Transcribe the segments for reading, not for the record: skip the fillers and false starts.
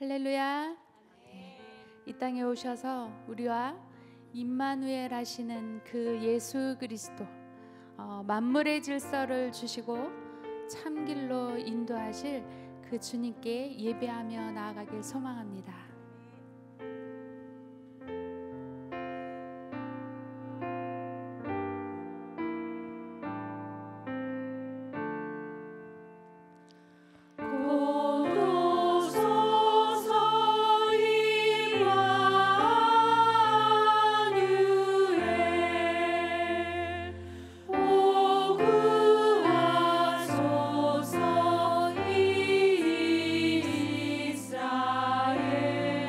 할렐루야. 이 땅에 오셔서 우리와 임마누엘 하시는 그 예수 그리스도, 만물의 질서를 주시고 참길로 인도하실 그 주님께 예배하며 나아가길 소망합니다. 이스라엘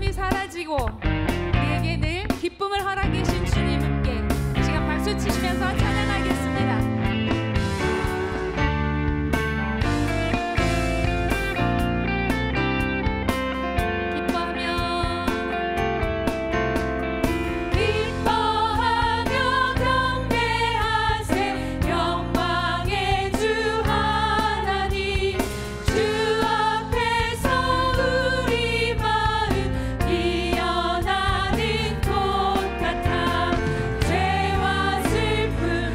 아픔이 사라지고 우리에게 늘 기쁨을 허락해 주신 주님께 이 시간 박수 치시면서 찬양하겠습니다. 피어나는 꽃 같아 죄와 슬픔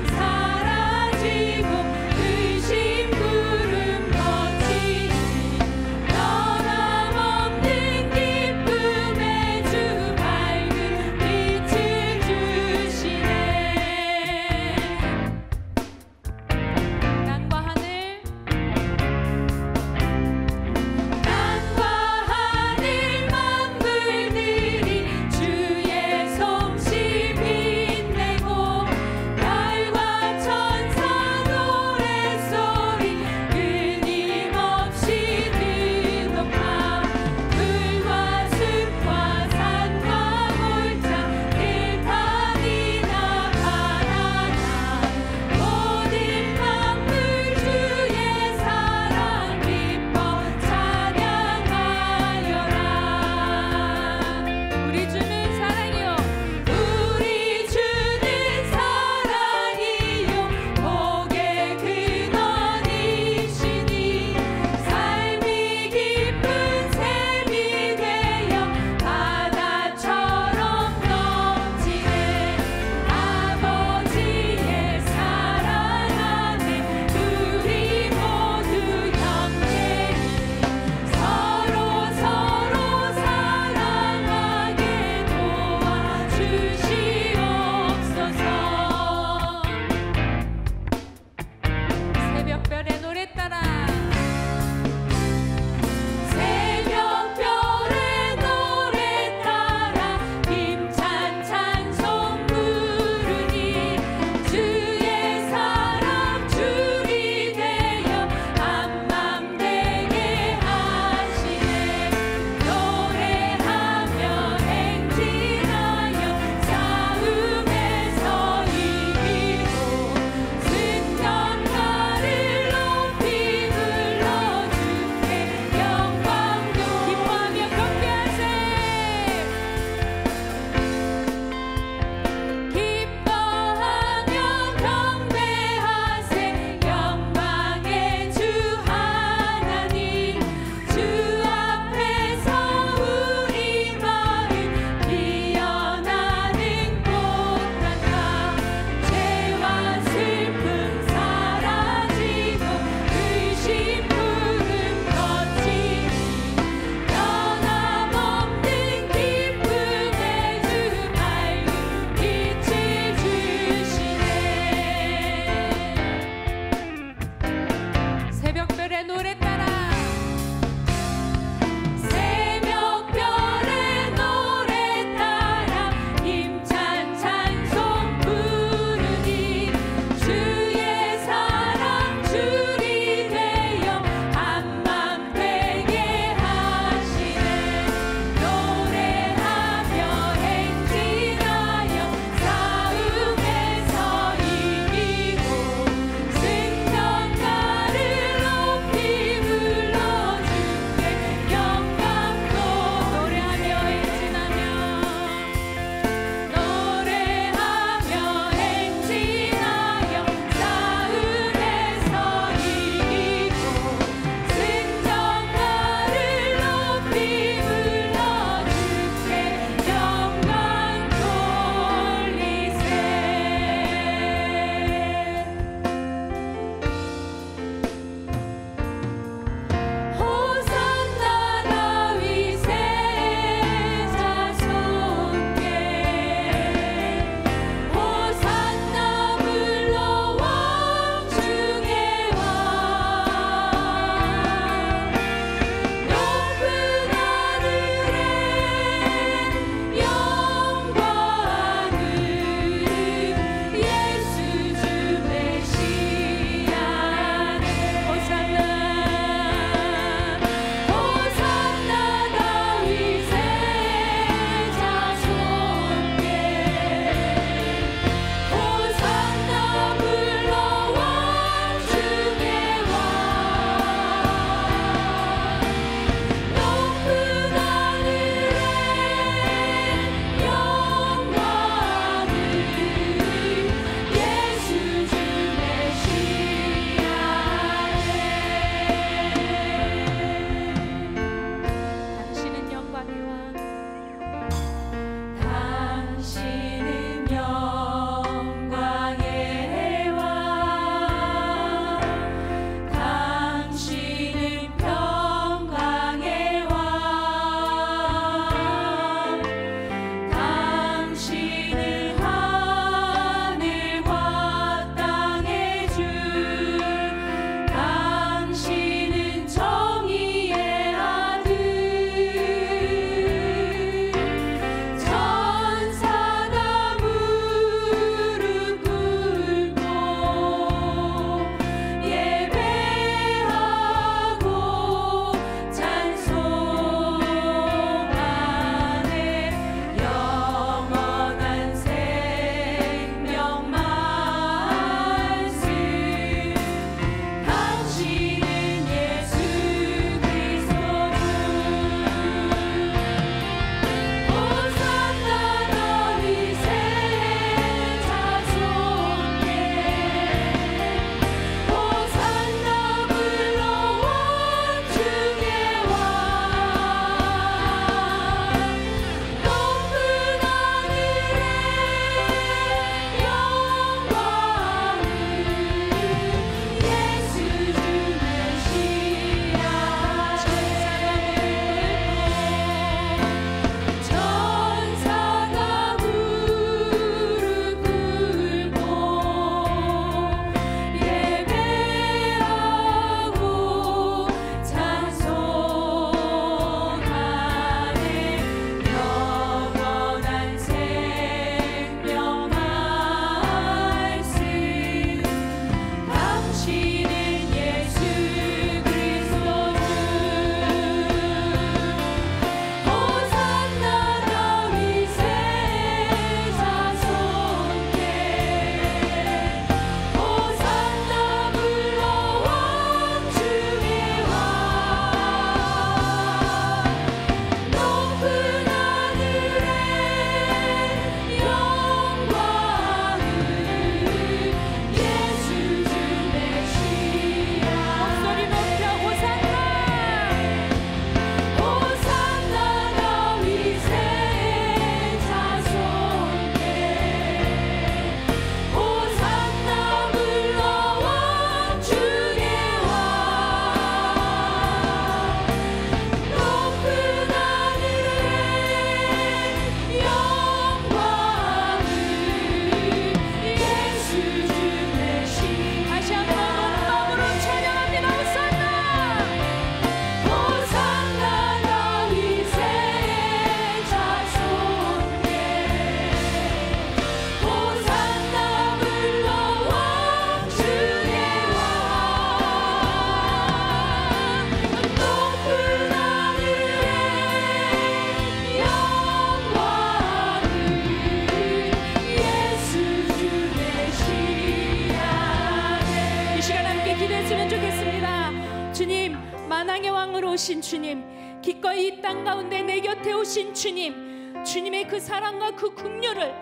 만왕의 왕으로 오신 주님, 기꺼이 이 땅 가운데 내 곁에 오신 주님, 주님의 그 사랑과 그 긍휼을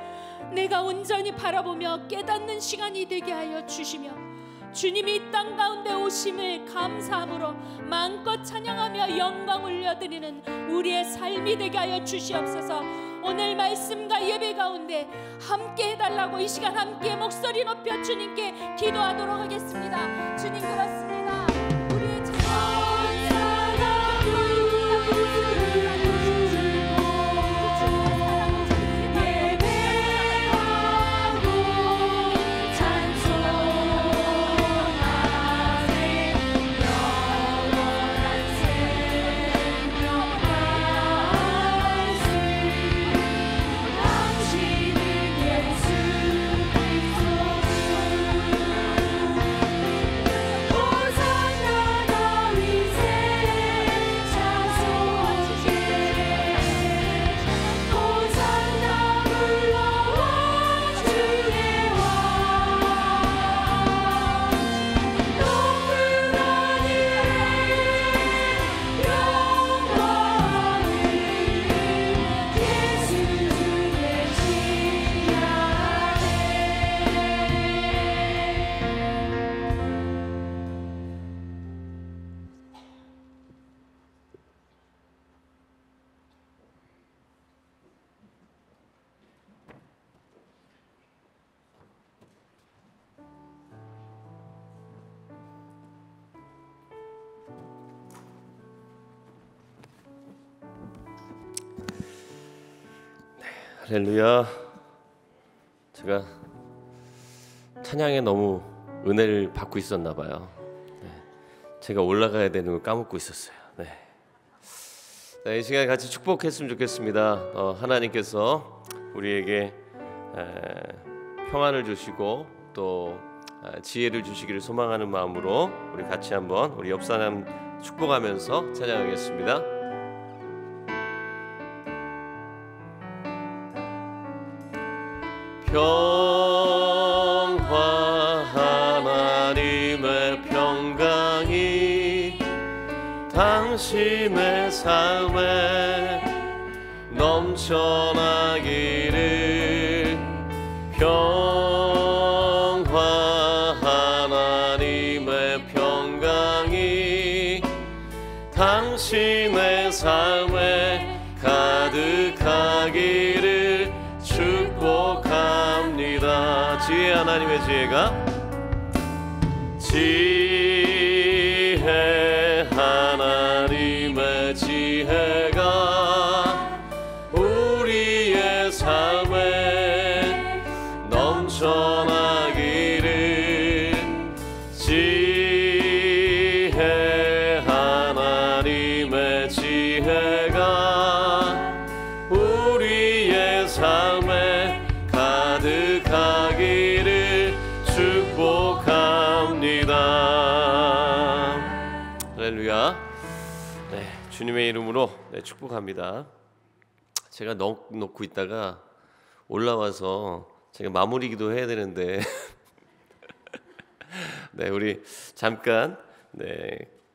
내가 온전히 바라보며 깨닫는 시간이 되게 하여 주시며, 주님이 이 땅 가운데 오심을 감사함으로 마음껏 찬양하며 영광 올려드리는 우리의 삶이 되게 하여 주시옵소서. 오늘 말씀과 예배 가운데 함께 해달라고 이 시간 함께 목소리 높여 주님께 기도하도록 하겠습니다. 주님 그렇습니다. 우리의 할렐루야. 제가 찬양에 너무 은혜를 받고 있었나 봐요. 제가 올라가야 되는 걸 까먹고 있었어요. 이 시간에 같이 축복했으면 좋겠습니다. 하나님께서 우리에게 평안을 주시고 또 지혜를 주시기를 소망하는 마음으로 우리 같이 한번 우리 옆 사람 축복하면서 찬양하겠습니다. 평화 하나님의 평강이 당신의 삶에 넘쳐나기를. 평화 하나님의 평강이 당신의 삶에 가득하기를 축복합니다. 지혜 하나님의 지혜가 지혜 하나님의 지혜가 우리의 삶에 넘쳐나기를. 지혜 하나님의 지혜가 우리의 삶에 가득하기를 축복합니다. 할렐루야. 주님의 이름으로 축복합니다. 제가 놓고 있다가 올라와서 제가 마무리 기도 해야 되는데 우리 잠깐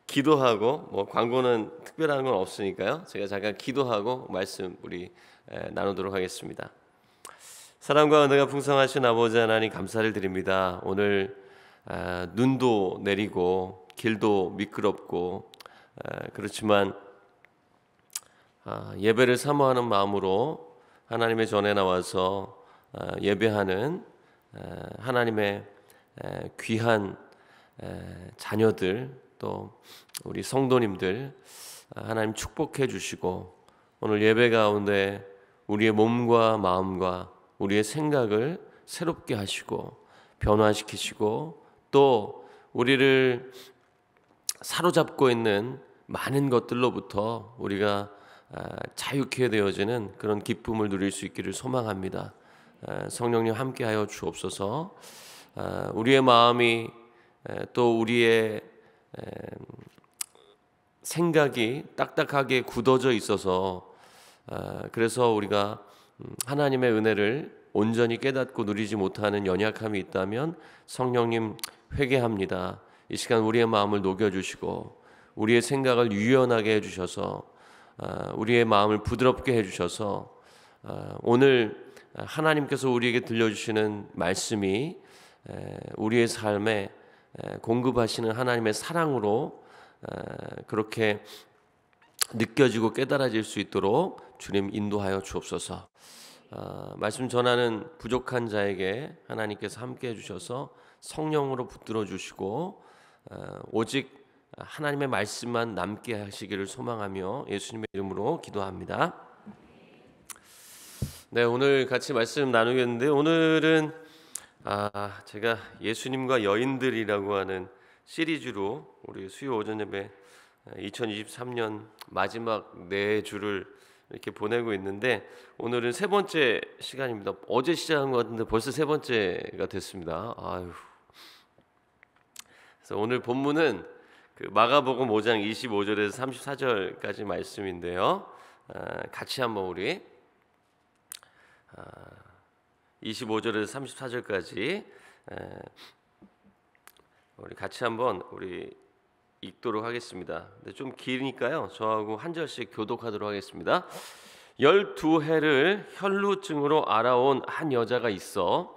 기도하고 뭐 광고는 특별한 건 없으니까요. 제가 잠깐 기도하고 말씀 우리 나누도록 하겠습니다. 사랑과 은혜가 풍성하신 아버지 하나님 감사를 드립니다. 오늘 눈도 내리고 길도 미끄럽고 그렇지만 예배를 사모하는 마음으로 하나님의 전에 나와서 예배하는 하나님의 귀한 자녀들 또 우리 성도님들 하나님 축복해 주시고 오늘 예배 가운데 우리의 몸과 마음과 우리의 생각을 새롭게 하시고 변화시키시고 또 우리를 사로잡고 있는 많은 것들로부터 우리가 자유케 되어지는 그런 기쁨을 누릴 수 있기를 소망합니다. 성령님 함께하여 주옵소서. 우리의 마음이 또 우리의 생각이 딱딱하게 굳어져 있어서 그래서 우리가 하나님의 은혜를 온전히 깨닫고 누리지 못하는 연약함이 있다면 성령님 회개합니다. 이 시간 우리의 마음을 녹여주시고 우리의 생각을 유연하게 해주셔서 우리의 마음을 부드럽게 해주셔서 오늘 하나님께서 우리에게 들려주시는 말씀이 우리의 삶에 공급하시는 하나님의 사랑으로 그렇게 느껴지고 깨달아질 수 있도록 주님 인도하여 주옵소서. 말씀 전하는 부족한 자에게 하나님께서 함께 해주셔서 성령으로 붙들어 주시고 오직 하나님의 말씀만 남게 하시기를 소망하며 예수님의 이름으로 기도합니다. 네, 오늘 같이 말씀 나누겠는데 오늘은 제가 예수님과 여인들이라고 하는 시리즈로 우리 수요 오전 예배 2023년 마지막 4주를 이렇게 보내고 있는데 오늘은 3번째 시간입니다. 어제 시작한 것 같은데 벌써 3번째가 됐습니다. 그래서 오늘 본문은 그 마가복음 5장 25절에서 34절까지 말씀인데요. 같이 한번 우리 25절에서 34절까지 우리 같이 한번 우리 읽도록 하겠습니다. 근데 좀 길니까요. 저하고 한 절씩 교독하도록 하겠습니다. 12해를 혈루증으로 알아온 한 여자가 있어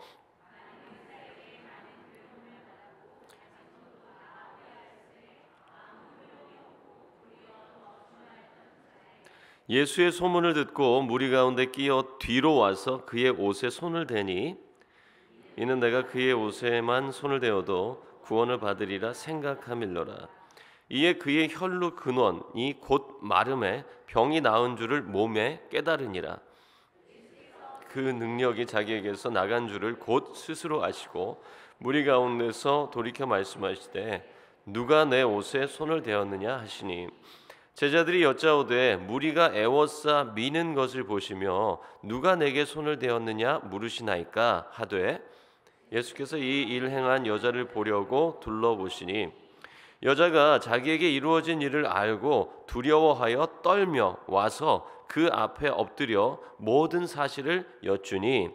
예수의 소문을 듣고 무리 가운데 끼어 뒤로 와서 그의 옷에 손을 대니 이는 내가 그의 옷에만 손을 대어도 구원을 받으리라 생각함일러라. 이에 그의 혈루 근원이 곧 마름에 병이 나은 줄을 몸에 깨달으니라. 그 능력이 자기에게서 나간 줄을 곧 스스로 아시고 무리 가운데서 돌이켜 말씀하시되 누가 내 옷에 손을 대었느냐 하시니 제자들이 여짜오되 무리가 애워싸 미는 것을 보시며 누가 내게 손을 대었느냐 물으시나이까 하되 예수께서 이 일 행한 여자를 보려고 둘러보시니 여자가 자기에게 이루어진 일을 알고 두려워하여 떨며 와서 그 앞에 엎드려 모든 사실을 여쭈니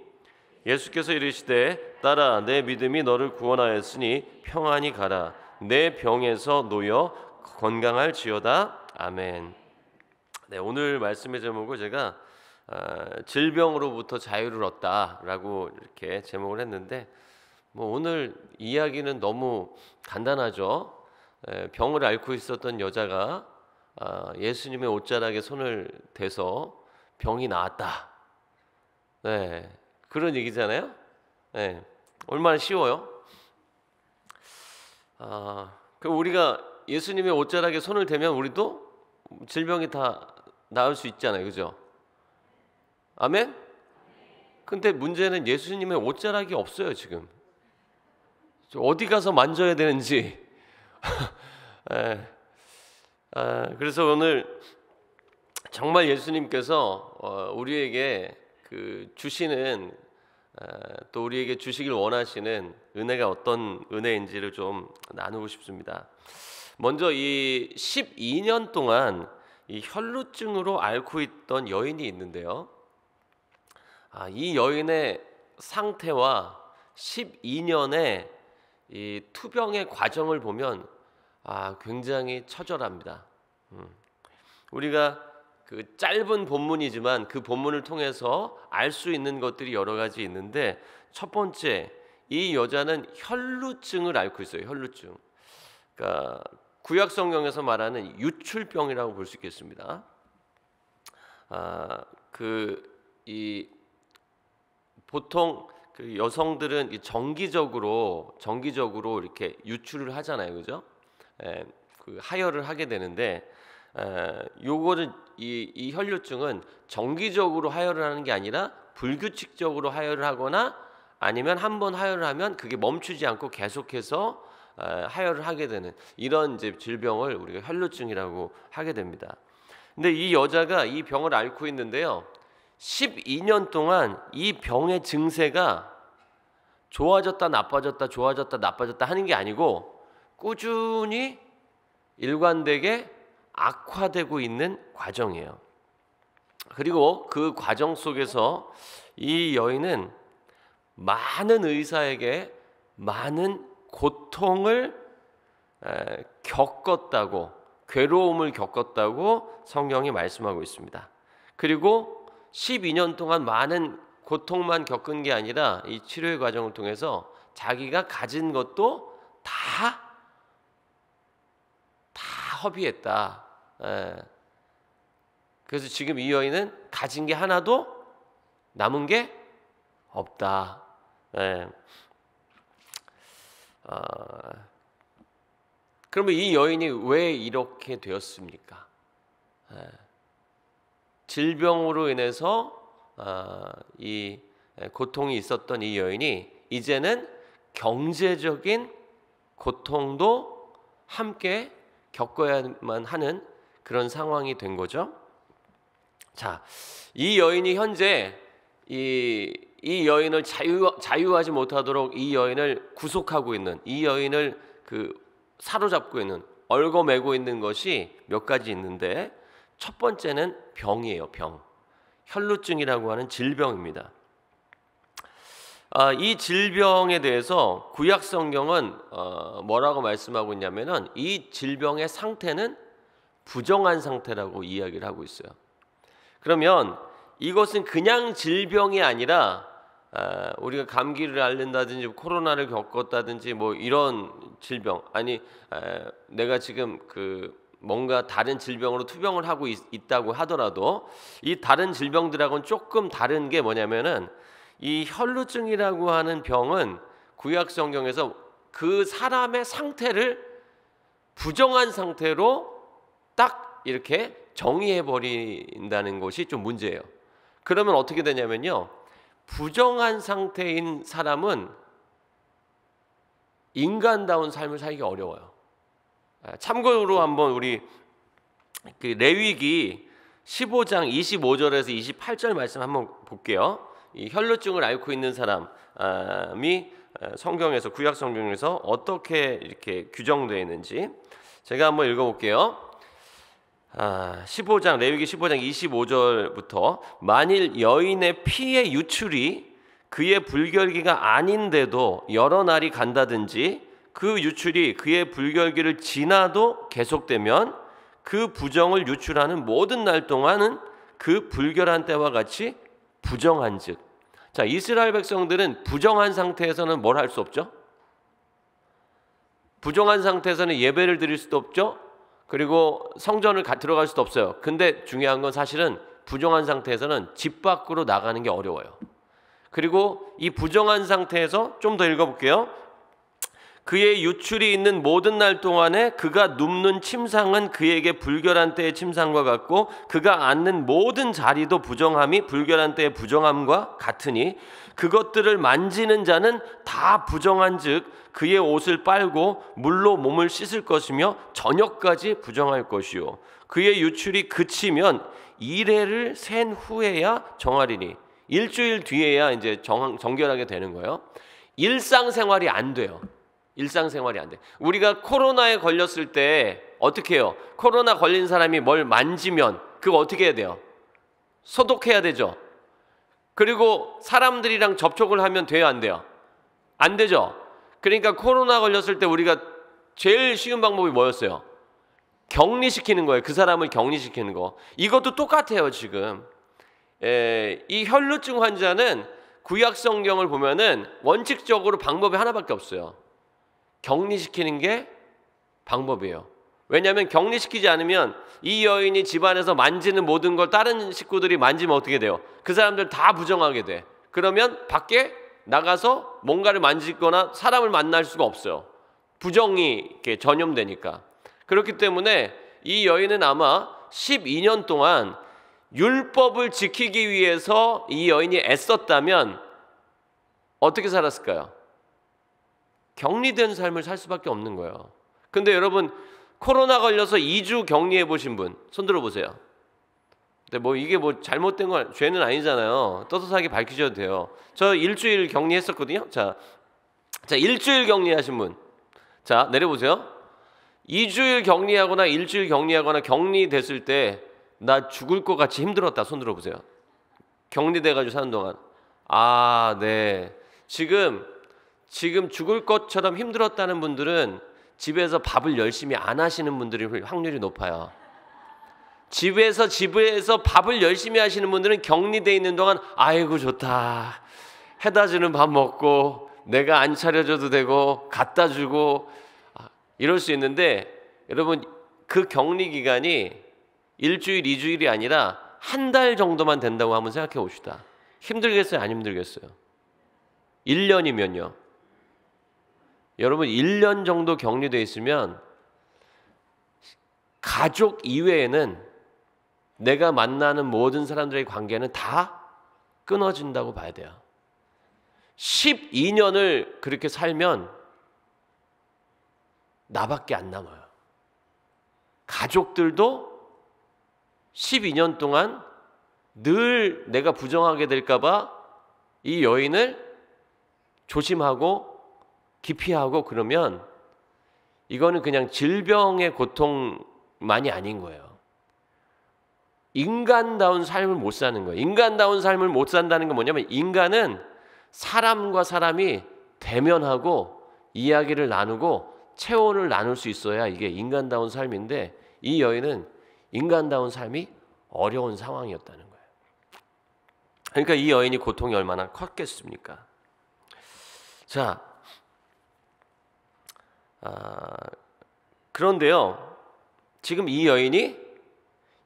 예수께서 이르시되 딸아 내 믿음이 너를 구원하였으니 평안히 가라 내 병에서 놓여 건강할지어다. 아멘. 네, 오늘 말씀의 제목을 제가 질병으로부터 자유를 얻다라고 이렇게 제목을 했는데 오늘 이야기는 너무 간단하죠. 병을 앓고 있었던 여자가 예수님의 옷자락에 손을 대서 병이 나았다. 네, 그런 얘기잖아요. 네, 얼마나 쉬워요. 그럼 우리가 예수님의 옷자락에 손을 대면 우리도 질병이 다 나을 수 있잖아요, 그죠? 아멘? 근데 문제는 예수님의 옷자락이 없어요 지금. 어디 가서 만져야 되는지. 그래서 오늘 정말 예수님께서 우리에게 그 주시는 또 우리에게 주시길 원하시는 은혜가 어떤 은혜인지를 좀 나누고 싶습니다. 먼저 이 12년 동안 이 혈루증으로 앓고 있던 여인이 있는데요. 이 여인의 상태와 12년의 이 투병의 과정을 보면 굉장히 처절합니다. 우리가 그 짧은 본문이지만 그 본문을 통해서 알 수 있는 것들이 여러 가지 있는데 첫 번째, 이 여자는 혈루증을 앓고 있어요. 혈루증. 그러니까 구약 성경에서 말하는 유출병이라고 볼 수 있겠습니다. 보통 그 여성들은 정기적으로 이렇게 유출을 하잖아요, 그죠? 그 하혈을 하게 되는데, 요거는 이 혈루증은 정기적으로 하혈을 하는 게 아니라 불규칙적으로 하혈을 하거나 아니면 한번 하혈을 하면 그게 멈추지 않고 계속해서 하혈을 하게 되는 이런 이제 질병을 우리가 혈루증이라고 하게 됩니다. 근데 이 여자가 이 병을 앓고 있는데요. 12년 동안 이 병의 증세가 좋아졌다 나빠졌다 좋아졌다 나빠졌다 하는 게 아니고 꾸준히 일관되게 악화되고 있는 과정이에요. 그리고 그 과정 속에서 이 여인은 많은 의사에게 많은 고통을 겪었다고 괴로움을 겪었다고 성경이 말씀하고 있습니다. 그리고 12년 동안 많은 고통만 겪은 게 아니라 이 치료의 과정을 통해서 자기가 가진 것도 다 허비했다. 그래서 지금 이 여인은 가진 게 하나도 남은 게 없다. 그러면 이 여인이 왜 이렇게 되었습니까? 질병으로 인해서 이 고통이 있었던 이 여인이 이제는 경제적인 고통도 함께 겪어야만 하는 그런 상황이 된 거죠. 자, 이 여인이 현재 이 여인을 자유하지 못하도록 이 여인을 구속하고 있는, 이 여인을 사로잡고 있는, 얽어매고 있는 것이 몇 가지 있는데, 첫 번째는 병이에요. 병. 혈루증이라고 하는 질병입니다. 이 질병에 대해서 구약 성경은 뭐라고 말씀하고 있냐면은 이 질병의 상태는 부정한 상태라고 이야기를 하고 있어요. 그러면 이것은 그냥 질병이 아니라 우리가 감기를 앓는다든지 코로나를 겪었다든지 뭐 이런 질병, 아니 내가 지금 뭔가 다른 질병으로 투병을 하고 있다고 하더라도 이 다른 질병들하고는 조금 다른 게 뭐냐면은 이 혈루증이라고 하는 병은 구약 성경에서 그 사람의 상태를 부정한 상태로 딱 이렇게 정의해 버린다는 것이 좀 문제예요. 그러면 어떻게 되냐면요, 부정한 상태인 사람은 인간다운 삶을 살기 어려워요. 참고로 한번 우리 레위기 15장 25절에서 28절 말씀 한번 볼게요. 이 혈루증을 앓고 있는 사람이 성경에서, 구약 성경에서 어떻게 이렇게 규정되어 있는지 제가 한번 읽어볼게요. 15장, 레위기 15장 25절부터 만일 여인의 피의 유출이 그의 불결기가 아닌데도 여러 날이 간다든지 그 유출이 그의 불결기를 지나도 계속되면 그 부정을 유출하는 모든 날 동안은 그 불결한 때와 같이 부정한즉. 자, 이스라엘 백성들은 부정한 상태에서는 뭘 할 수 없죠? 부정한 상태에서는 예배를 드릴 수도 없죠. 그리고 성전을 들어갈 수도 없어요. 근데 중요한 건 사실은 부정한 상태에서는 집 밖으로 나가는 게 어려워요. 그리고 이 부정한 상태에서 좀 더 읽어볼게요. 그의 유출이 있는 모든 날 동안에 그가 눕는 침상은 그에게 불결한 때의 침상과 같고 그가 앉는 모든 자리도 부정함이 불결한 때의 부정함과 같으니 그것들을 만지는 자는 다 부정한즉 그의 옷을 빨고 물로 몸을 씻을 것이며 저녁까지 부정할 것이요 그의 유출이 그치면 이레를 센 후에야 정하리니 일주일 뒤에야 이제 정결하게 되는 거예요. 일상생활이 안 돼요. 일상생활이 안 돼. 우리가 코로나에 걸렸을 때 어떻게 해요? 코로나 걸린 사람이 뭘 만지면 그거 어떻게 해야 돼요? 소독해야 되죠. 그리고 사람들이랑 접촉을 하면 돼요, 안 돼요? 안 되죠. 그러니까 코로나 걸렸을 때 우리가 제일 쉬운 방법이 뭐였어요? 격리시키는 거예요. 그 사람을 격리시키는 거. 이것도 똑같아요, 지금. 이 혈루증 환자는 구약 성경을 보면은 원칙적으로 방법이 하나밖에 없어요. 격리시키는 게 방법이에요. 왜냐하면 격리시키지 않으면 이 여인이 집안에서 만지는 모든 걸 다른 식구들이 만지면 어떻게 돼요? 그 사람들 다 부정하게 돼. 그러면 밖에 나가서 뭔가를 만지거나 사람을 만날 수가 없어요. 부정이 이렇게 전염되니까. 그렇기 때문에 이 여인은 아마 12년 동안 율법을 지키기 위해서 이 여인이 애썼다면 어떻게 살았을까요? 격리된 삶을 살 수밖에 없는 거예요. 근데 여러분, 코로나 걸려서 2주 격리해 보신 분 손 들어 보세요. 근데 뭐 이게 뭐 잘못된 건 죄는 아니잖아요. 떳떳하게 밝히셔도 돼요. 저 일주일 격리했었거든요. 자, 일주일 격리하신 분, 자 내려보세요. 2주일 격리하거나 일주일 격리하거나 격리됐을 때 나 죽을 것 같이 힘들었다 손 들어 보세요. 격리돼가지고 사는 동안. 네. 지금 죽을 것처럼 힘들었다는 분들은 집에서 밥을 열심히 안 하시는 분들이 확률이 높아요. 집에서 밥을 열심히 하시는 분들은 격리돼 있는 동안 아이고 좋다, 해다 주는 밥 먹고 내가 안 차려줘도 되고 갖다 주고 이럴 수 있는데, 여러분 그 격리 기간이 일주일, 2주일이 아니라 한 달 정도만 된다고 한번 생각해 봅시다. 힘들겠어요? 안 힘들겠어요? 1년이면요. 여러분 1년 정도 격리되어 있으면 가족 이외에는 내가 만나는 모든 사람들의 관계는 다 끊어진다고 봐야 돼요. 12년을 그렇게 살면 나밖에 안 남아요. 가족들도 12년 동안 늘 내가 부정하게 될까 봐 이 여인을 조심하고 기피하고 그러면 이거는 그냥 질병의 고통만이 아닌 거예요. 인간다운 삶을 못 사는 거예요. 인간다운 삶을 못 산다는 건 뭐냐면, 인간은 사람과 사람이 대면하고 이야기를 나누고 체온을 나눌 수 있어야 이게 인간다운 삶인데, 이 여인은 인간다운 삶이 어려운 상황이었다는 거예요. 그러니까 이 여인이 고통이 얼마나 컸겠습니까? 자, 그런데요, 지금 이 여인이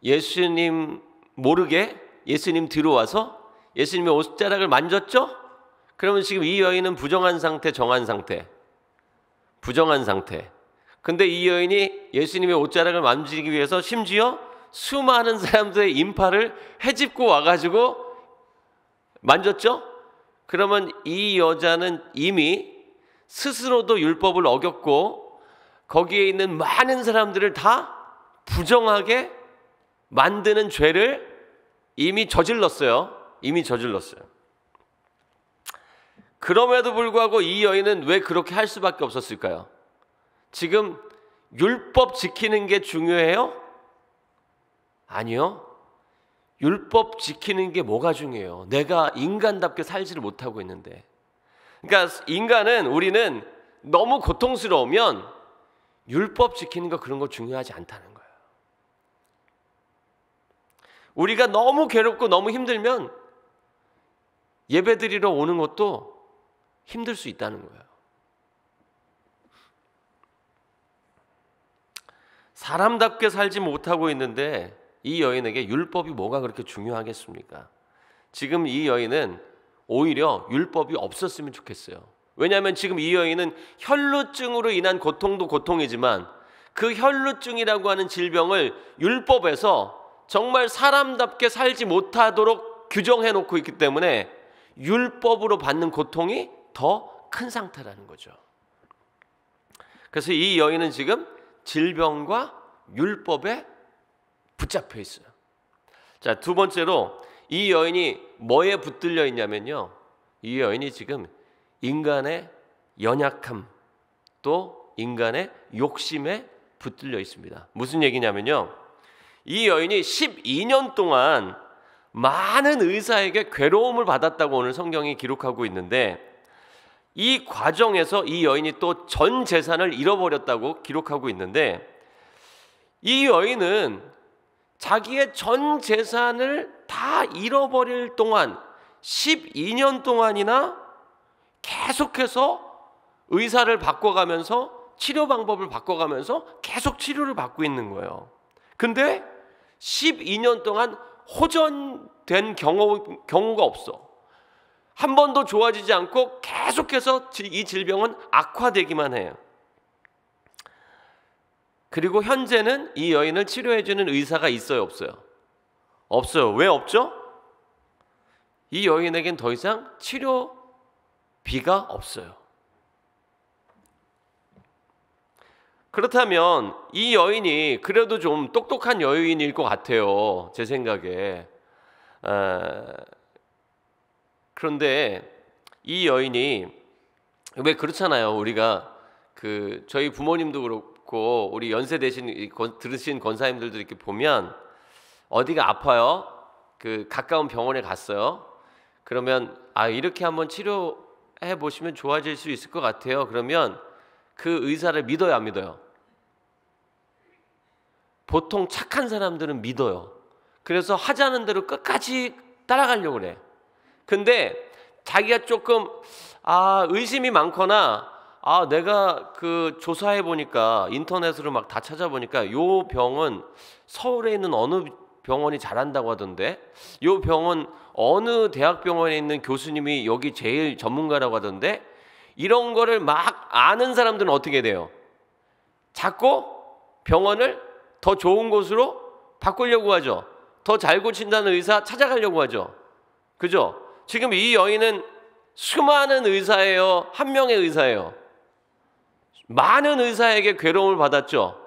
예수님 모르게 예수님 뒤로 와서 예수님의 옷자락을 만졌죠? 그러면 지금 이 여인은 부정한 상태, 정한 상태. 부정한 상태. 근데 이 여인이 예수님의 옷자락을 만지기 위해서 심지어 수많은 사람들의 인파를 헤집고 와가지고 만졌죠? 그러면 이 여자는 이미 스스로도 율법을 어겼고 거기에 있는 많은 사람들을 다 부정하게 만드는 죄를 이미 저질렀어요. 그럼에도 불구하고 이 여인은 왜 그렇게 할 수밖에 없었을까요? 지금 율법 지키는 게 중요해요? 아니요. 율법 지키는 게 뭐가 중요해요? 내가 인간답게 살지를 못하고 있는데. 그러니까 우리는 너무 고통스러우면 율법 지키는 거 그런 거 중요하지 않다는 거예요. 우리가 너무 괴롭고 너무 힘들면 예배드리러 오는 것도 힘들 수 있다는 거예요. 사람답게 살지 못하고 있는데 이 여인에게 율법이 뭐가 그렇게 중요하겠습니까? 지금 이 여인은 오히려 율법이 없었으면 좋겠어요. 왜냐하면 지금 이 여인은 혈루증으로 인한 고통도 고통이지만 그 혈루증이라고 하는 질병을 율법에서 정말 사람답게 살지 못하도록 규정해 놓고 있기 때문에 율법으로 받는 고통이 더 큰 상태라는 거죠. 그래서 이 여인은 지금 질병과 율법에 붙잡혀 있어요. 자, 두 번째로 이 여인이 뭐에 붙들려 있냐면요, 이 여인이 지금 인간의 연약함 또 인간의 욕심에 붙들려 있습니다. 무슨 얘기냐면요, 이 여인이 12년 동안 많은 의사에게 괴로움을 받았다고 오늘 성경이 기록하고 있는데, 이 과정에서 이 여인이 또 전 재산을 잃어버렸다고 기록하고 있는데, 이 여인은 자기의 전 재산을 다 잃어버릴 동안 12년 동안이나 계속해서 의사를 바꿔가면서 치료 방법을 바꿔가면서 계속 치료를 받고 있는 거예요. 근데 12년 동안 호전된 경우가 없어. 한 번도 좋아지지 않고 계속해서 이 질병은 악화되기만 해요. 그리고 현재는 이 여인을 치료해주는 의사가 있어요, 없어요? 없어요. 왜 없죠? 이 여인에겐 더 이상 치료비가 없어요. 그렇다면 이 여인이 그래도 좀 똑똑한 여인일 것 같아요, 제 생각에. 그런데 이 여인이 왜 그렇잖아요. 우리가 저희 부모님도 그렇고 우리 연세 되신 들으신 권사님들도 이렇게 보면 어디가 아파요? 가까운 병원에 갔어요. 그러면 이렇게 한번 치료해 보시면 좋아질 수 있을 것 같아요. 그러면 그 의사를 믿어요, 안 믿어요? 보통 착한 사람들은 믿어요. 그래서 하자는 대로 끝까지 따라가려고 그래. 근데 자기가 조금 의심이 많거나 내가 그 조사해 보니까 인터넷으로 막 다 찾아보니까 요 병은 서울에 있는 어느 병원이 잘한다고 하던데, 요 병원 어느 대학병원에 있는 교수님이 여기 제일 전문가라고 하던데, 이런 거를 막 아는 사람들은 어떻게 돼요? 자꾸 병원을 더 좋은 곳으로 바꾸려고 하죠. 더 잘 고친다는 의사 찾아가려고 하죠. 그죠? 지금 이 여인은 수많은 의사예요? 한 명의 의사예요? 많은 의사에게 괴로움을 받았죠.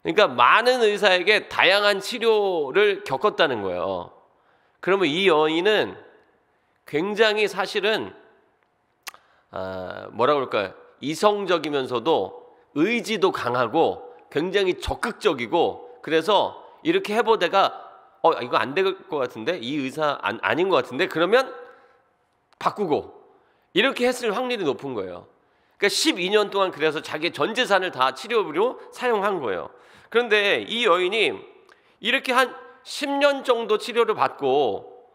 그러니까 많은 의사에게 다양한 치료를 겪었다는 거예요. 그러면 이 여인은 굉장히 사실은 뭐라 그럴까요? 이성적이면서도 의지도 강하고 굉장히 적극적이고, 그래서 이렇게 해보다가 이거 안 될 것 같은데, 이 의사 아닌 것 같은데, 그러면 바꾸고 이렇게 했을 확률이 높은 거예요. 그러니까 12년 동안 그래서 자기 전 재산을 다 치료비로 사용한 거예요. 그런데 이 여인이 이렇게 한 10년 정도 치료를 받고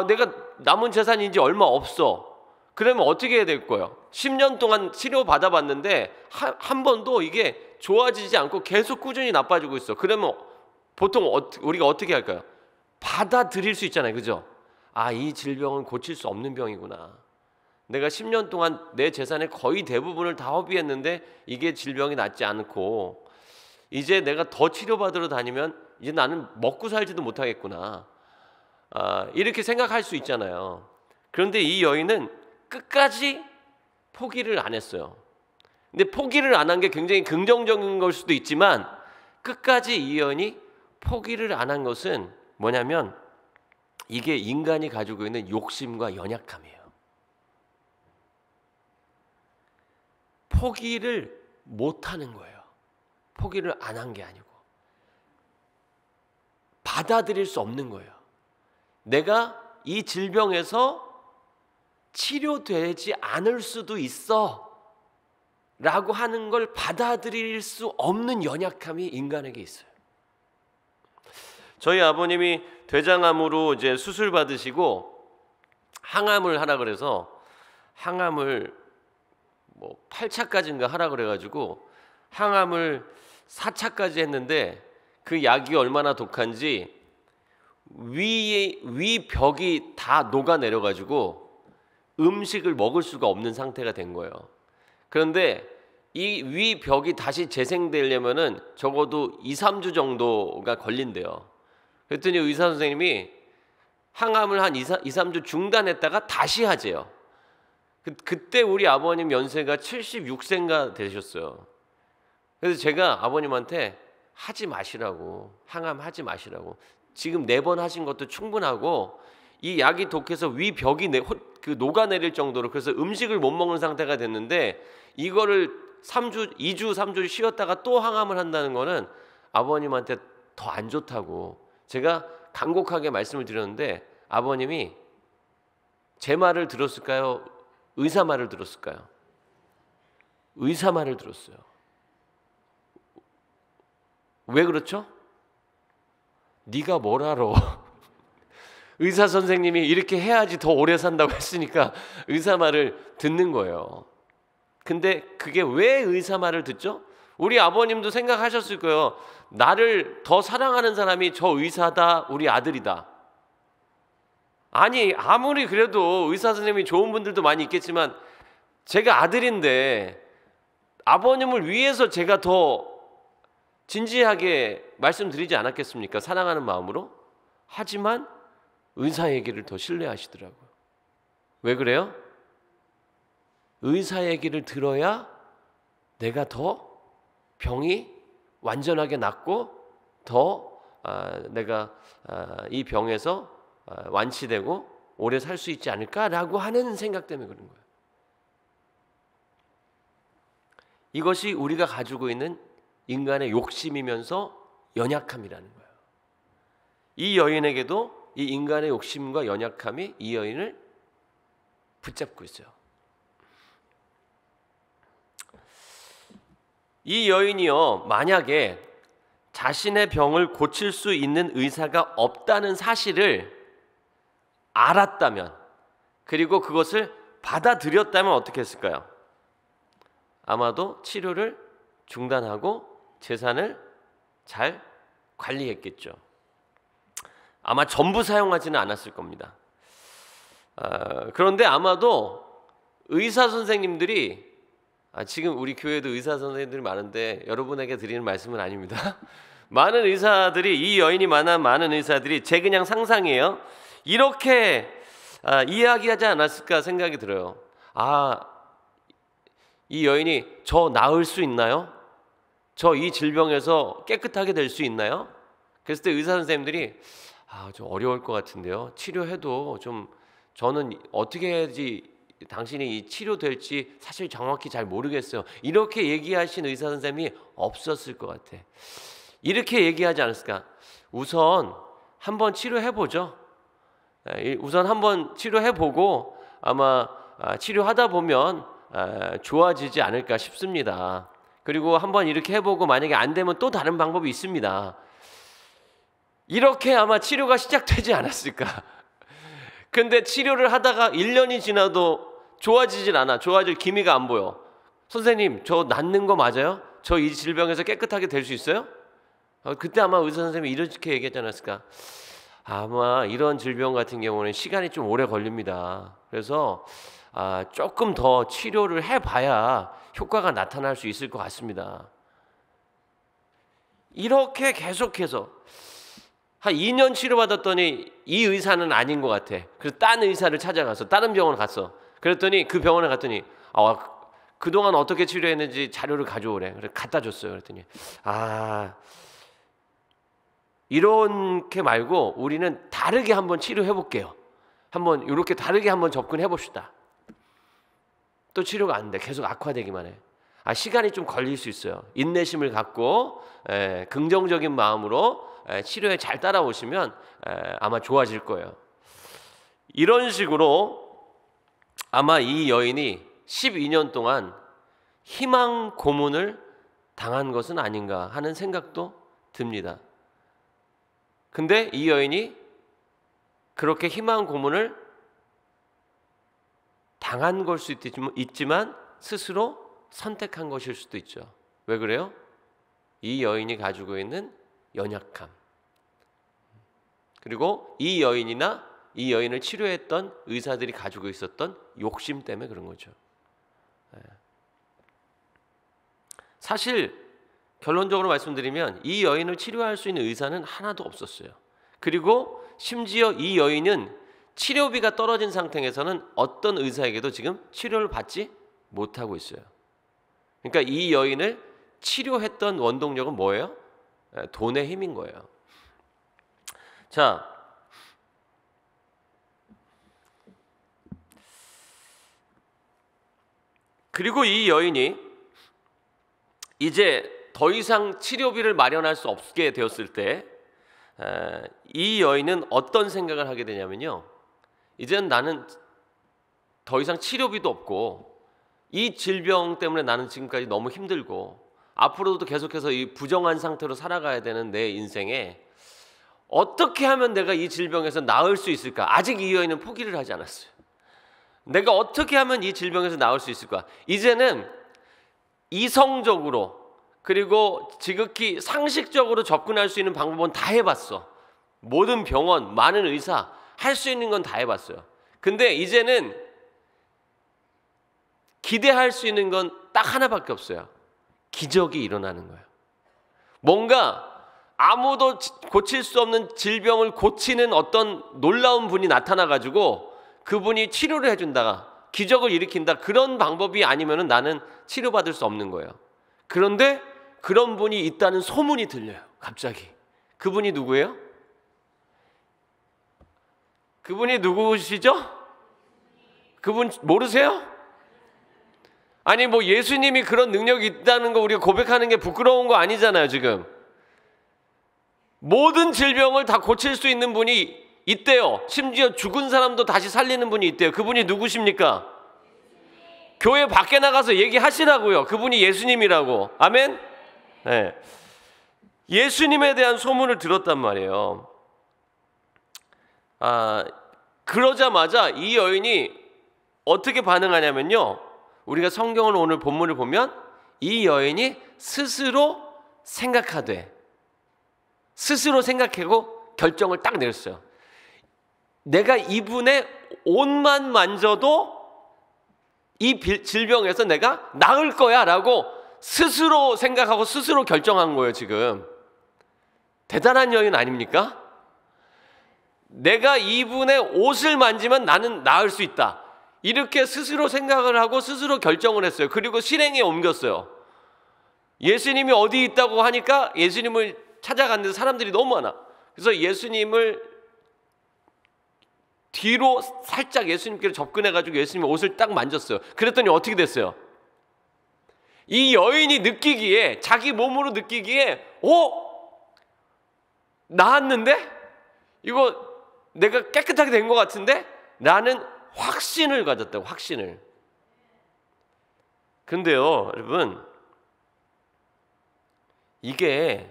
내가 남은 재산이 이제 얼마 없어. 그러면 어떻게 해야 될 거예요? 10년 동안 치료 받아봤는데 한 번도 이게 좋아지지 않고 계속 꾸준히 나빠지고 있어. 그러면 보통 우리가 어떻게 할까요? 받아들일 수 있잖아요. 그죠? 이 질병은 고칠 수 없는 병이구나. 내가 10년 동안 내 재산의 거의 대부분을 다 허비했는데 이게 질병이 낫지 않고, 이제 내가 더 치료받으러 다니면 이제 나는 먹고 살지도 못하겠구나. 이렇게 생각할 수 있잖아요. 그런데 이 여인은 끝까지 포기를 안 했어요. 근데 포기를 안 한 게 굉장히 긍정적인 걸 수도 있지만, 끝까지 이 여인이 포기를 안 한 것은 뭐냐면, 이게 인간이 가지고 있는 욕심과 연약함이에요. 포기를 못 하는 거예요. 포기를 안 한 게 아니고 받아들일 수 없는 거예요. 내가 이 질병에서 치료되지 않을 수도 있어 라고 하는 걸 받아들일 수 없는 연약함이 인간에게 있어요. 저희 아버님이 대장암으로 이제 수술 받으시고 항암을 하라 그래서 항암을 8차까지인가 하라 그래가지고 항암을 4차까지 했는데, 그 약이 얼마나 독한지 위 벽이 다 녹아내려가지고 음식을 먹을 수가 없는 상태가 된 거예요. 그런데 이 위 벽이 다시 재생되려면은 적어도 2-3주 정도가 걸린대요. 그랬더니 의사 선생님이 항암을 한 2-3주 중단했다가 다시 하재요. 그때 우리 아버님 연세가 76세인가 되셨어요. 그래서 제가 아버님한테 하지 마시라고, 항암 하지 마시라고, 지금 4번 하신 것도 충분하고, 이 약이 독해서 위 벽이 녹아내릴 정도로, 그래서 음식을 못 먹는 상태가 됐는데 이거를 2주 3주 쉬었다가 또 항암을 한다는 거는 아버님한테 더 안 좋다고 제가 간곡하게 말씀을 드렸는데, 아버님이 제 말을 들었을까요? 의사 말을 들었을까요? 의사 말을 들었어요. 왜 그렇죠? 네가 뭘 알아? 의사 선생님이 이렇게 해야지 더 오래 산다고 했으니까 의사 말을 듣는 거예요. 근데 그게 왜 의사 말을 듣죠? 우리 아버님도 생각하셨을 거예요. 나를 더 사랑하는 사람이 저 의사다, 우리 아들이다. 아니, 아무리 그래도 의사 선생님이 좋은 분들도 많이 있겠지만 제가 아들인데 아버님을 위해서 제가 더 진지하게 말씀드리지 않았겠습니까? 사랑하는 마음으로. 하지만 의사 얘기를 더 신뢰하시더라고요. 왜 그래요? 의사 얘기를 들어야 내가 더 병이 완전하게 낫고 더 내가 이 병에서 완치되고 오래 살 수 있지 않을까라고 하는 생각 때문에 그런 거예요. 이것이 우리가 가지고 있는 인간의 욕심이면서 연약함이라는 거예요. 이 여인에게도 이 인간의 욕심과 연약함이 이 여인을 붙잡고 있어요. 이 여인이요, 만약에 자신의 병을 고칠 수 있는 의사가 없다는 사실을 알았다면, 그리고 그것을 받아들였다면 어떻게 했을까요? 아마도 치료를 중단하고 재산을 잘 관리했겠죠. 아마 전부 사용하지는 않았을 겁니다. 그런데 아마도 의사 선생님들이, 지금 우리 교회도 의사 선생님들이 많은데 여러분에게 드리는 말씀은 아닙니다. 많은 의사들이, 이 여인이 만난 많은 의사들이, 제 그냥 상상이에요, 이렇게 이야기하지 않았을까 생각이 들어요. 이 여인이 저 나을 수 있나요? 저 이 질병에서 깨끗하게 될 수 있나요? 그랬을 때 의사 선생님들이 좀 어려울 것 같은데요, 치료해도 좀, 저는 어떻게 해야지 당신이 이 치료될지 사실 정확히 잘 모르겠어요, 이렇게 얘기하신 의사 선생님이 없었을 것 같아. 이렇게 얘기하지 않았을까? 우선 한번 치료해보죠. 우선 한번 치료해보고 아마 치료하다 보면 좋아지지 않을까 싶습니다. 그리고 한번 이렇게 해보고 만약에 안 되면 또 다른 방법이 있습니다. 이렇게 아마 치료가 시작되지 않았을까. 근데 치료를 하다가 1년이 지나도 좋아지질 않아. 좋아질 기미가 안 보여. 선생님, 저 낫는 거 맞아요? 저 이 질병에서 깨끗하게 될 수 있어요? 그때 아마 의사 선생님이 이렇게 얘기하지 않았을까? 아마 이런 질병 같은 경우는 시간이 좀 오래 걸립니다. 그래서 조금 더 치료를 해봐야 효과가 나타날 수 있을 것 같습니다. 이렇게 계속해서 한 2년 치료받았더니 이 의사는 아닌 것 같아. 그래서 딴 의사를 찾아가서 다른 병원을 갔어. 그랬더니 그 병원에 갔더니 그동안 어떻게 치료했는지 자료를 가져오래. 그래서 갖다 줬어요. 그랬더니 이렇게 말고 우리는 다르게 한번 치료해 볼게요. 한번 이렇게 다르게 한번 접근해 봅시다. 또 치료가 안 돼. 계속 악화되기만 해. 시간이 좀 걸릴 수 있어요. 인내심을 갖고 긍정적인 마음으로 치료에 잘 따라오시면 아마 좋아질 거예요. 이런 식으로 아마 이 여인이 12년 동안 희망 고문을 당한 것은 아닌가 하는 생각도 듭니다. 근데 이 여인이 그렇게 희망 고문을 당한 걸 수도 있지만 스스로 선택한 것일 수도 있죠. 왜 그래요? 이 여인이 가지고 있는 연약함, 그리고 이 여인이나 이 여인을 치료했던 의사들이 가지고 있었던 욕심 때문에 그런 거죠. 사실 결론적으로 말씀드리면 이 여인을 치료할 수 있는 의사는 하나도 없었어요. 그리고 심지어 이 여인은 치료비가 떨어진 상태에서는 어떤 의사에게도 지금 치료를 받지 못하고 있어요. 그러니까 이 여인을 치료했던 원동력은 뭐예요? 돈의 힘인 거예요. 자, 그리고 이 여인이 이제 더 이상 치료비를 마련할 수 없게 되었을 때 이 여인은 어떤 생각을 하게 되냐면요, 이제는 나는 더 이상 치료비도 없고 이 질병 때문에 나는 지금까지 너무 힘들고 앞으로도 계속해서 이 부정한 상태로 살아가야 되는 내 인생에 어떻게 하면 내가 이 질병에서 나을 수 있을까? 아직 이 여인은 포기를 하지 않았어요. 내가 어떻게 하면 이 질병에서 나을 수 있을까? 이제는 이성적으로 그리고 지극히 상식적으로 접근할 수 있는 방법은 다 해봤어. 모든 병원, 많은 의사, 할 수 있는 건 다 해봤어요. 근데 이제는 기대할 수 있는 건 딱 하나밖에 없어요. 기적이 일어나는 거예요. 뭔가 아무도 고칠 수 없는 질병을 고치는 어떤 놀라운 분이 나타나가지고 그분이 치료를 해준다가 기적을 일으킨다, 그런 방법이 아니면 나는 치료받을 수 없는 거예요. 그런데 그런 분이 있다는 소문이 들려요. 갑자기. 그분이 누구예요? 그분이 누구시죠? 그분 모르세요? 아니 뭐 예수님이 그런 능력이 있다는 거 우리가 고백하는 게 부끄러운 거 아니잖아요. 지금 모든 질병을 다 고칠 수 있는 분이 있대요. 심지어 죽은 사람도 다시 살리는 분이 있대요. 그분이 누구십니까? 교회 밖에 나가서 얘기하시라고요. 그분이 예수님이라고. 아멘? 네. 예수님에 대한 소문을 들었단 말이에요. 그러자마자 이 여인이 어떻게 반응하냐면요, 우리가 성경을 오늘 본문을 보면 이 여인이 스스로 생각하고 결정을 딱 내렸어요. 내가 이분의 옷만 만져도 이 질병에서 내가 나을 거야 라고 스스로 생각하고 스스로 결정한 거예요. 지금 대단한 여인 아닙니까? 내가 이분의 옷을 만지면 나는 나을 수 있다, 이렇게 스스로 생각을 하고 스스로 결정을 했어요. 그리고 실행에 옮겼어요. 예수님이 어디 있다고 하니까 예수님을 찾아갔는데 사람들이 너무 많아. 그래서 예수님을 뒤로 살짝 예수님께로 접근해가지고 예수님의 옷을 딱 만졌어요. 그랬더니 어떻게 됐어요? 이 여인이 느끼기에, 자기 몸으로 느끼기에 나았는데? 이거 내가 깨끗하게 된 것 같은데? 라는 확신을 가졌다고, 확신을. 근데요 여러분, 이게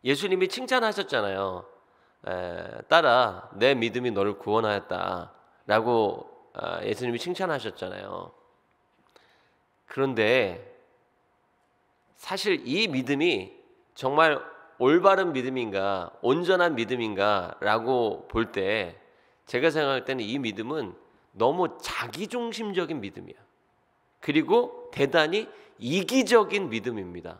예수님이 칭찬하셨잖아요. 딸아, 내 믿음이 너를 구원하였다 라고 예수님이 칭찬하셨잖아요. 그런데 사실 이 믿음이 정말 올바른 믿음인가, 온전한 믿음인가 라고 볼 때 제가 생각할 때는 이 믿음은 너무 자기중심적인 믿음이야. 그리고 대단히 이기적인 믿음입니다.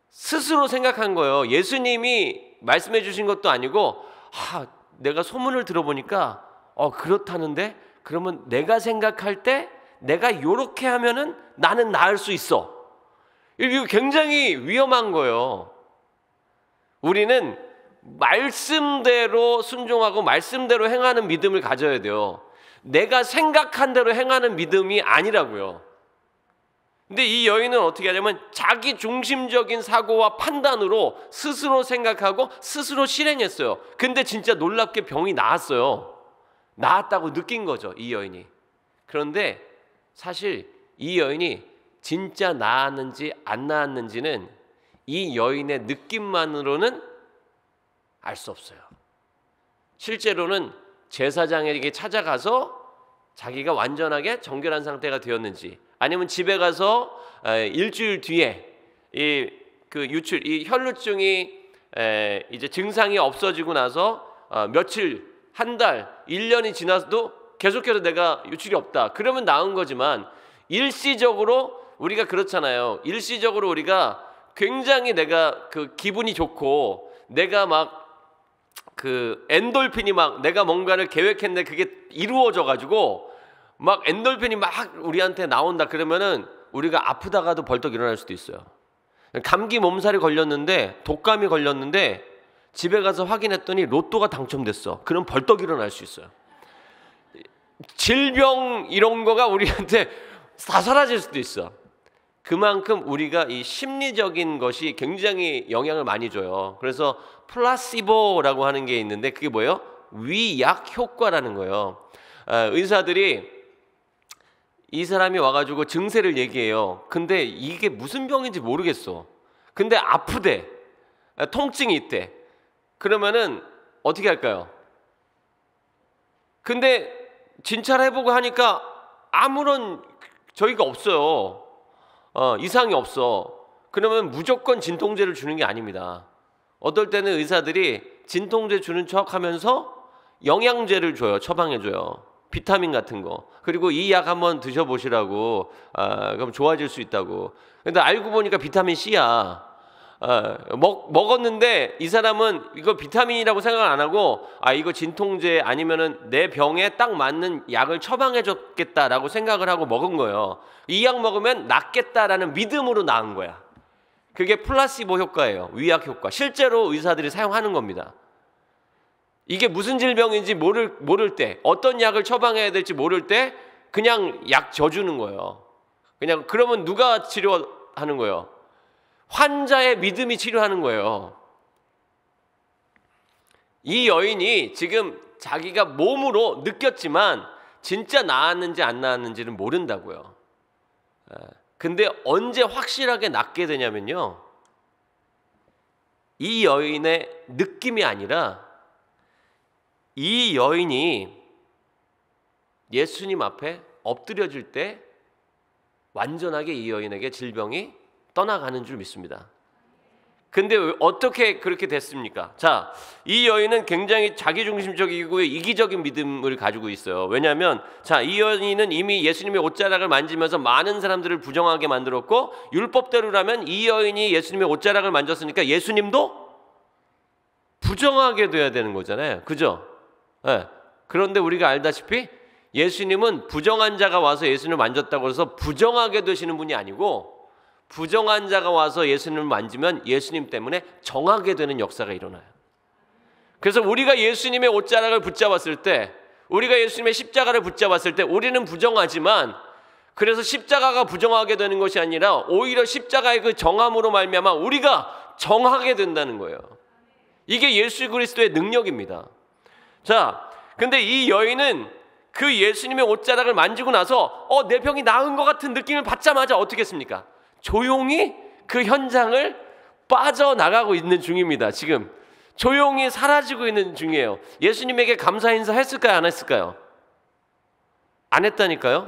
스스로 생각한 거예요. 예수님이 말씀해 주신 것도 아니고, 내가 소문을 들어보니까 그렇다는데, 그러면 내가 생각할 때 내가 요렇게 하면은 나는 나을 수 있어. 이거 굉장히 위험한 거예요. 우리는 말씀대로 순종하고 말씀대로 행하는 믿음을 가져야 돼요. 내가 생각한 대로 행하는 믿음이 아니라고요. 근데 이 여인은 어떻게 하냐면 자기 중심적인 사고와 판단으로 스스로 생각하고 스스로 실행했어요. 근데 진짜 놀랍게 병이 나았어요. 나았다고 느낀 거죠, 이 여인이. 그런데 사실 이 여인이 진짜 나았는지 안 나았는지는 이 여인의 느낌만으로는 알 수 없어요. 실제로는 제사장에게 찾아가서 자기가 완전하게 정결한 상태가 되었는지, 아니면 집에 가서 일주일 뒤에 이 혈루증이 이제 증상이 없어지고 나서 며칠, 한 달, 1년이 지나도 계속해서 내가 유출이 없다, 그러면 나은 거지만, 일시적으로 우리가 그렇잖아요. 일시적으로 우리가 굉장히 내가 기분이 좋고, 내가 막 엔돌핀이 막 내가 뭔가를 계획했는데 그게 이루어져 가지고 막 엔돌핀이 막 우리한테 나온다, 그러면은 우리가 아프다가도 벌떡 일어날 수도 있어요. 감기 몸살이 걸렸는데, 독감이 걸렸는데 집에 가서 확인했더니 로또가 당첨됐어. 그럼 벌떡 일어날 수 있어요. 질병 이런 거가 우리한테 다 사라질 수도 있어. 그만큼 우리가 이 심리적인 것이 굉장히 영향을 많이 줘요. 그래서 플라시보라고 하는 게 있는데, 그게 뭐예요? 위약 효과라는 거예요. 의사들이 이 사람이 와가지고 증세를 얘기해요. 근데 이게 무슨 병인지 모르겠어. 근데 아프대, 통증이 있대. 그러면은 어떻게 할까요? 근데 진찰을 해보고 하니까 아무런 저희가 없어요. 이상이 없어. 그러면 무조건 진통제를 주는 게 아닙니다. 어떨 때는 의사들이 진통제 주는 척 하면서 영양제를 줘요. 처방해줘요. 비타민 같은 거. 그리고 이 약 한번 드셔보시라고. 그럼 좋아질 수 있다고. 근데 알고 보니까 비타민 C야. 먹었는데 이 사람은 이거 비타민이라고 생각 안 하고, 이거 진통제 아니면은 내 병에 딱 맞는 약을 처방해줬겠다라고 생각을 하고 먹은 거예요. 이 약 먹으면 낫겠다라는 믿음으로 나은 거야. 그게 플라시보 효과예요. 위약 효과. 실제로 의사들이 사용하는 겁니다. 이게 무슨 질병인지 모를 때, 어떤 약을 처방해야 될지 모를 때 그냥 약 져주는 거예요. 그냥. 그러면 누가 치료하는 거예요? 환자의 믿음이 치료하는 거예요. 이 여인이 지금 자기가 몸으로 느꼈지만 진짜 나았는지 안 나았는지는 모른다고요. 근데 언제 확실하게 낫게 되냐면요, 이 여인의 느낌이 아니라 이 여인이 예수님 앞에 엎드려질 때 완전하게 이 여인에게 질병이 떠나가는 줄 믿습니다. 근데 어떻게 그렇게 됐습니까? 자, 이 여인은 굉장히 자기중심적이고 이기적인 믿음을 가지고 있어요. 왜냐하면 자, 이 여인은 이미 예수님의 옷자락을 만지면서 많은 사람들을 부정하게 만들었고, 율법대로라면 이 여인이 예수님의 옷자락을 만졌으니까 예수님도 부정하게 돼야 되는 거잖아요. 그죠? 네. 그런데 우리가 알다시피 예수님은 부정한 자가 와서 예수님을 만졌다고 해서 부정하게 되시는 분이 아니고, 부정한 자가 와서 예수님을 만지면 예수님 때문에 정하게 되는 역사가 일어나요. 그래서 우리가 예수님의 옷자락을 붙잡았을 때, 우리가 예수님의 십자가를 붙잡았을 때 우리는 부정하지만, 그래서 십자가가 부정하게 되는 것이 아니라 오히려 십자가의 그 정함으로 말미암아 우리가 정하게 된다는 거예요. 이게 예수 그리스도의 능력입니다. 자, 근데 이 여인은 그 예수님의 옷자락을 만지고 나서 내 병이 나은 것 같은 느낌을 받자마자 어떻게 했습니까? 조용히 그 현장을 빠져나가고 있는 중입니다. 지금 조용히 사라지고 있는 중이에요. 예수님에게 감사 인사 했을까요? 안 했을까요? 안 했다니까요.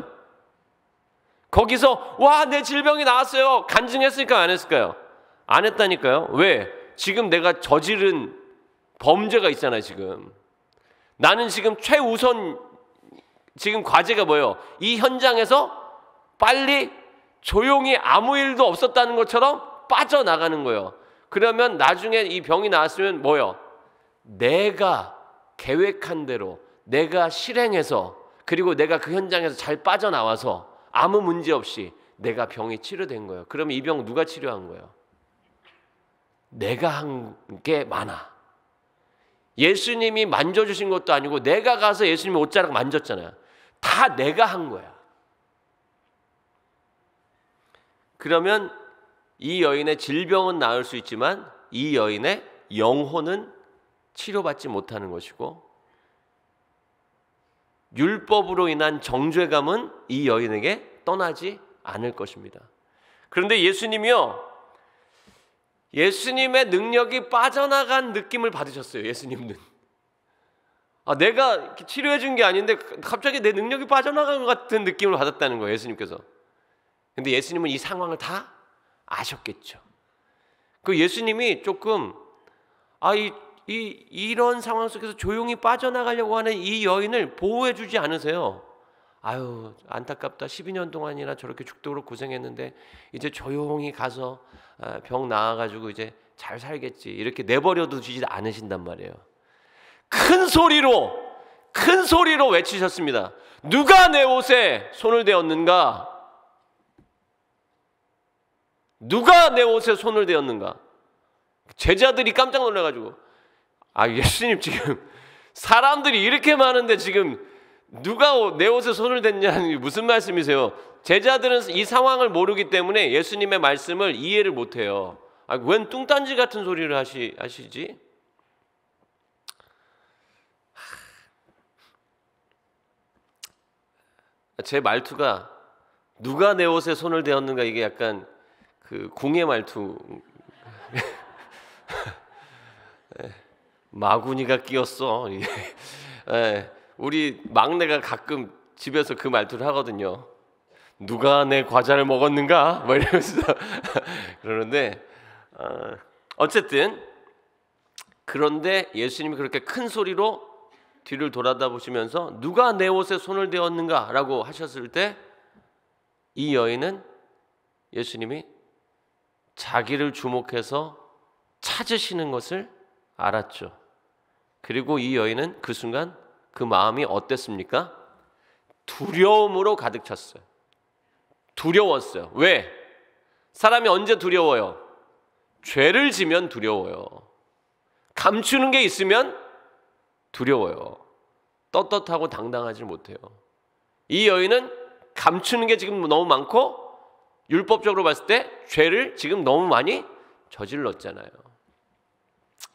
거기서 와, 내 질병이 나았어요 간증했을까요? 안 했을까요? 안 했다니까요. 왜? 지금 내가 저지른 범죄가 있잖아요. 지금 나는 지금 최우선 지금 과제가 뭐예요? 이 현장에서 빨리 조용히 아무 일도 없었다는 것처럼 빠져나가는 거예요. 그러면 나중에 이 병이 나았으면 뭐예요? 내가 계획한 대로 내가 실행해서, 그리고 내가 그 현장에서 잘 빠져나와서 아무 문제 없이 내가 병이 치료된 거예요. 그러면 이 병 누가 치료한 거예요? 내가 한 게 많아. 예수님이 만져주신 것도 아니고 내가 가서 예수님의 옷자락 만졌잖아요. 다 내가 한 거야. 그러면 이 여인의 질병은 나을 수 있지만 이 여인의 영혼은 치료받지 못하는 것이고, 율법으로 인한 정죄감은 이 여인에게 떠나지 않을 것입니다. 그런데 예수님이요, 예수님의 능력이 빠져나간 느낌을 받으셨어요. 예수님은 내가 치료해 준 게 아닌데 갑자기 내 능력이 빠져나간 것 같은 느낌을 받았다는 거예요. 예수님께서. 근데 예수님은 이 상황을 다 아셨겠죠. 그 예수님이 조금 이런 상황 속에서 조용히 빠져나가려고 하는 이 여인을 보호해 주지 않으세요. 아유, 안타깝다. 12년 동안이나 저렇게 죽도록 고생했는데 이제 조용히 가서 병 나아가지고 이제 잘 살겠지, 이렇게 내버려 두지 않으신단 말이에요. 큰 소리로 외치셨습니다. 누가 내 옷에 손을 대었는가? 누가 내 옷에 손을 대었는가? 제자들이 깜짝 놀라가지고, 예수님, 지금 사람들이 이렇게 많은데 지금 누가 내 옷에 손을 댔냐는 무슨 말씀이세요? 제자들은 이 상황을 모르기 때문에 예수님의 말씀을 이해를 못해요. 웬 뚱딴지 같은 소리를 하시지? 제 말투가 누가 내 옷에 손을 대었는가, 이게 약간 그 궁예 말투. 마구니가 끼었어. 우리 막내가 가끔 집에서 그 말투를 하거든요. 누가 내 과자를 먹었는가? 뭐 이러면서 그러는데 어쨌든, 그런데 예수님이 그렇게 큰 소리로 뒤를 돌아다 보시면서 누가 내 옷에 손을 대었는가? 라고 하셨을 때 이 여인은 예수님이 자기를 주목해서 찾으시는 것을 알았죠. 그리고 이 여인은 그 순간 그 마음이 어땠습니까? 두려움으로 가득 찼어요. 두려웠어요. 왜? 사람이 언제 두려워요? 죄를 지면 두려워요. 감추는 게 있으면 두려워요. 떳떳하고 당당하지 못해요. 이 여인은 감추는 게 지금 너무 많고, 율법적으로 봤을 때 죄를 지금 너무 많이 저질렀잖아요.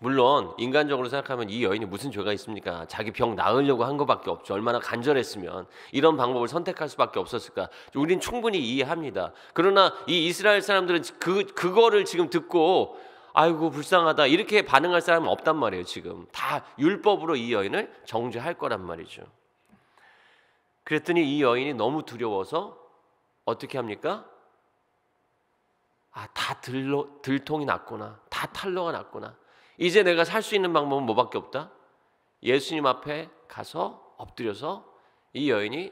물론 인간적으로 생각하면 이 여인이 무슨 죄가 있습니까? 자기 병 나으려고 한 것밖에 없죠. 얼마나 간절했으면 이런 방법을 선택할 수밖에 없었을까? 우린 충분히 이해합니다. 그러나 이 이스라엘 사람들은 그거를 지금 듣고 아이고 불쌍하다 이렇게 반응할 사람은 없단 말이에요. 지금 다 율법으로 이 여인을 정죄할 거란 말이죠. 그랬더니 이 여인이 너무 두려워서 어떻게 합니까? 다 들통이 났구나. 다 탈로가 났구나. 이제 내가 살 수 있는 방법은 뭐밖에 없다? 예수님 앞에 가서 엎드려서 이 여인이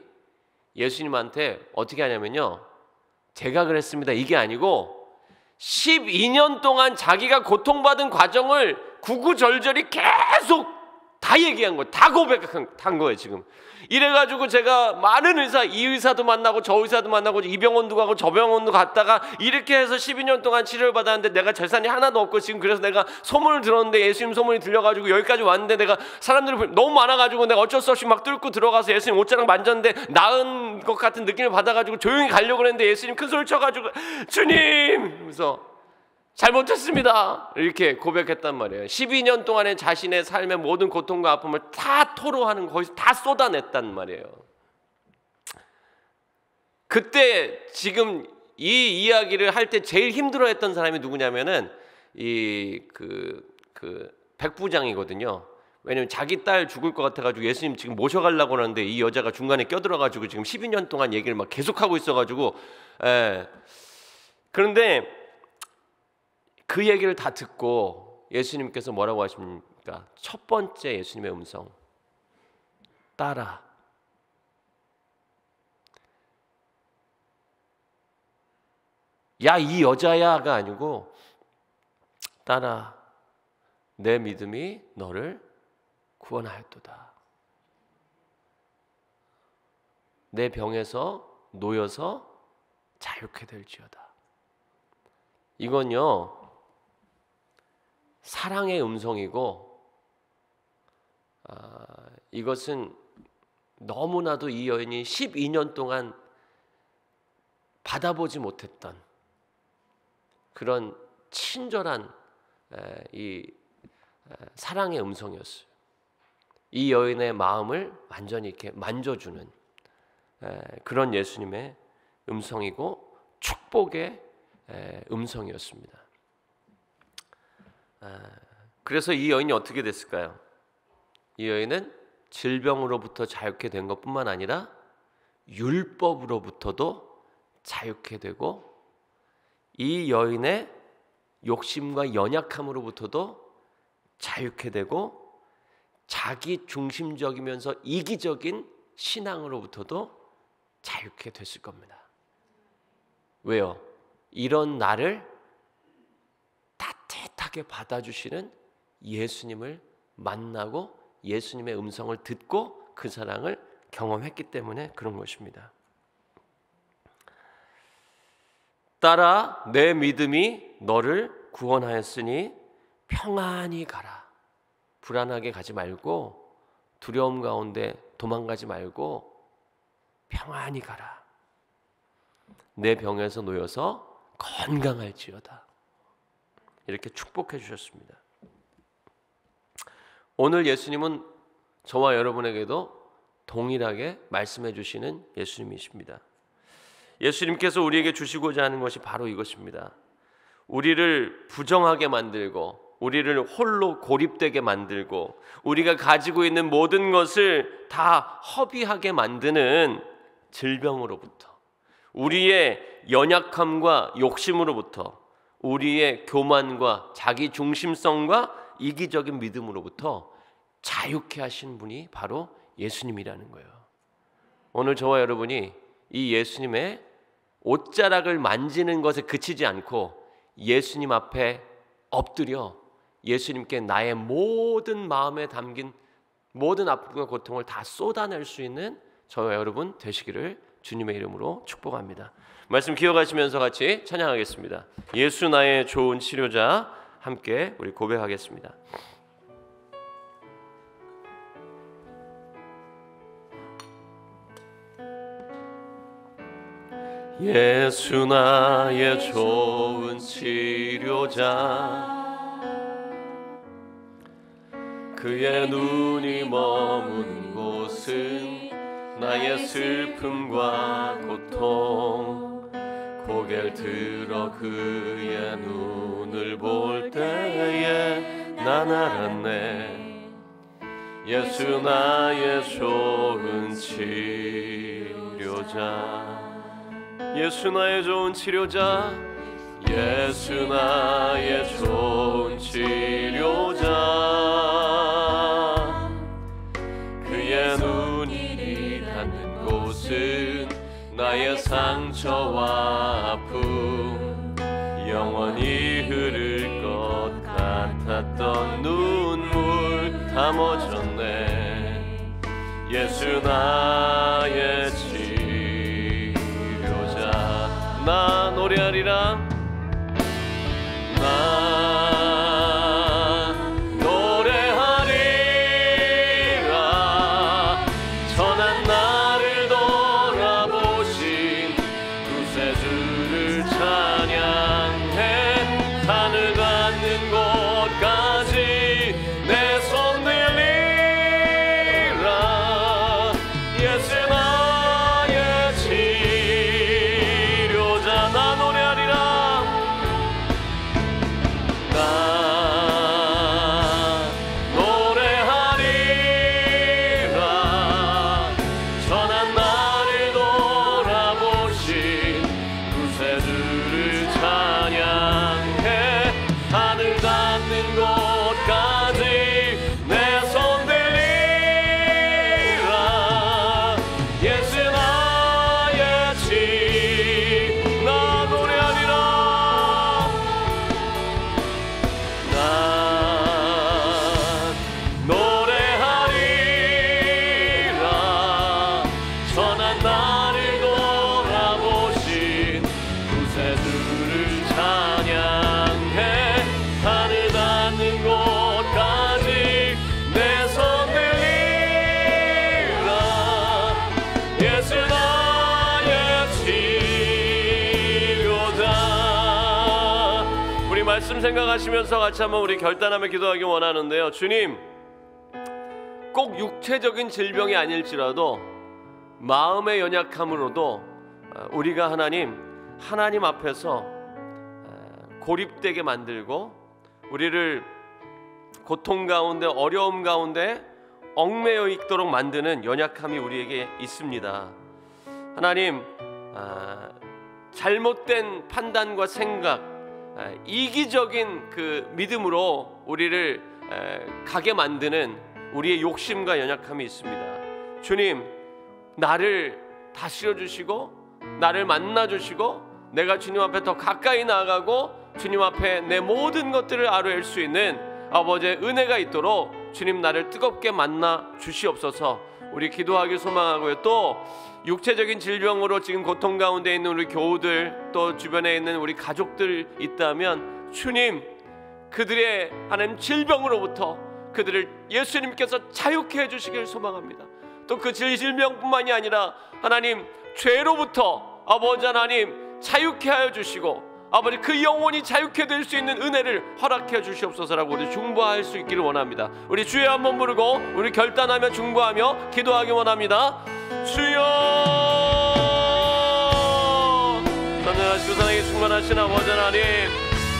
예수님한테 어떻게 하냐면요, 제가 그랬습니다 이게 아니고 12년 동안 자기가 고통받은 과정을 구구절절히 계속 다 얘기한 거예요. 다 고백한 거예요 지금. 이래가지고 제가 많은 의사, 이 의사도 만나고 저 의사도 만나고 이 병원도 가고 저 병원도 갔다가 이렇게 해서 12년 동안 치료를 받았는데 내가 재산이 하나도 없고 지금 그래서 내가 소문을 들었는데 예수님 소문이 들려가지고 여기까지 왔는데 내가 사람들이 너무 많아가지고 내가 어쩔 수 없이 막 뚫고 들어가서 예수님 옷자락 만졌는데 나은 것 같은 느낌을 받아가지고 조용히 가려고 했는데 예수님 큰 소리 쳐가지고 주님! 그래서 잘못했습니다 이렇게 고백했단 말이에요. 12년 동안의 자신의 삶의 모든 고통과 아픔을 다 토로하는 거기서 다 쏟아냈단 말이에요. 그때 지금 이 이야기를 할 때 제일 힘들어했던 사람이 누구냐면은 그 백부장이거든요. 왜냐면 자기 딸 죽을 것 같아가지고 예수님 지금 모셔가려고 하는데 이 여자가 중간에 껴들어가지고 지금 12년 동안 얘기를 막 계속하고 있어가지고 그런데 그 얘기를 다 듣고 예수님께서 뭐라고 하십니까? 첫 번째 예수님의 음성, 딸아. 야, 이 여자야가 아니고 딸아, 내 믿음이 너를 구원하였도다. 내 병에서 놓여서 자유케 될지어다. 이건요, 사랑의 음성이고 이것은 너무나도 이 여인이 12년 동안 받아보지 못했던 그런 친절한 이 사랑의 음성이었어요. 이 여인의 마음을 완전히 이렇게 만져주는 그런 예수님의 음성이고 축복의 음성이었습니다. 그래서 이 여인이 어떻게 됐을까요? 이 여인은 질병으로부터 자유케 된 것뿐만 아니라 율법으로부터도 자유케 되고 이 여인의 욕심과 연약함으로부터도 자유케 되고 자기 중심적이면서 이기적인 신앙으로부터도 자유케 됐을 겁니다. 왜요? 이런 나를 따뜻하게 받아주시는 예수님을 만나고 예수님의 음성을 듣고 그 사랑을 경험했기 때문에 그런 것입니다. 딸아, 내 믿음이 너를 구원하였으니 평안히 가라. 불안하게 가지 말고 두려움 가운데 도망가지 말고 평안히 가라. 내 병에서 놓여서 건강할지어다. 이렇게 축복해 주셨습니다. 오늘 예수님은 저와 여러분에게도 동일하게 말씀해 주시는 예수님이십니다. 예수님께서 우리에게 주시고자 하는 것이 바로 이것입니다. 우리를 부정하게 만들고 우리를 홀로 고립되게 만들고 우리가 가지고 있는 모든 것을 다 허비하게 만드는 질병으로부터, 우리의 연약함과 욕심으로부터, 우리의 교만과 자기 중심성과 이기적인 믿음으로부터 자유케 하신 분이 바로 예수님이라는 거예요. 오늘 저와 여러분이 이 예수님의 옷자락을 만지는 것에 그치지 않고 예수님 앞에 엎드려 예수님께 나의 모든 마음에 담긴 모든 아픔과 고통을 다 쏟아낼 수 있는 저와 여러분 되시기를 주님의 이름으로 축복합니다. 말씀 기억하시면서 같이 찬양하겠습니다. 예수 나의 좋은 치료자, 함께 우리 고백하겠습니다. 예수 나의 좋은 치료자, 그의 눈이 머문 곳은 나의 슬픔과 고통. 고개를 들어 그의 눈을 볼 때에 난 알았네. 예수 나의 좋은 치료자. 예수 나의 좋은 치료자. 예수 나의 좋은 치료자. 그의 눈이 닿는 곳은 나의 상처와 아픔. 영원히 흐를 것 같았던 눈물 다 멎었네. 예수 나의 치료자. 나 노래하리라. 나 노래하리라. 전한 나를 돌아보신 구세주를 찬양해. 산을 닿는 곳까지 내 손 들리라. 예수 나의 치료자. 나 노래하리라. 말씀 생각하시면서 같이 한번 우리 결단하며 기도하기 원하는데요. 주님, 꼭 육체적인 질병이 아닐지라도 마음의 연약함으로도 우리가 하나님 앞에서 고립되게 만들고 우리를 고통 가운데, 어려움 가운데 얽매여 있도록 만드는 연약함이 우리에게 있습니다. 하나님, 잘못된 판단과 생각, 이기적인 그 믿음으로 우리를 가게 만드는 우리의 욕심과 연약함이 있습니다. 주님, 나를 다스려 주시고 나를 만나 주시고 내가 주님 앞에 더 가까이 나아가고 주님 앞에 내 모든 것들을 아뢰일 수 있는 아버지의 은혜가 있도록 주님 나를 뜨겁게 만나 주시옵소서. 우리 기도하기 소망하고요. 또 육체적인 질병으로 지금 고통 가운데 있는 우리 교우들, 또 주변에 있는 우리 가족들 있다면 주님, 그들의 하나님 질병으로부터 그들을 예수님께서 자유케 해주시길 소망합니다. 또 그 질병뿐만이 아니라 하나님 죄로부터 아버지 하나님 자유케 하여 주시고 아버지 그 영혼이 자유케 될 수 있는 은혜를 허락해 주시옵소서라고 우리 중보할 수 있기를 원합니다. 우리 주여 한번 부르고 우리 결단하며 중보하며 기도하기 원합니다. 주여, 선전하시고 사랑에 충만하신 아버지 하나님,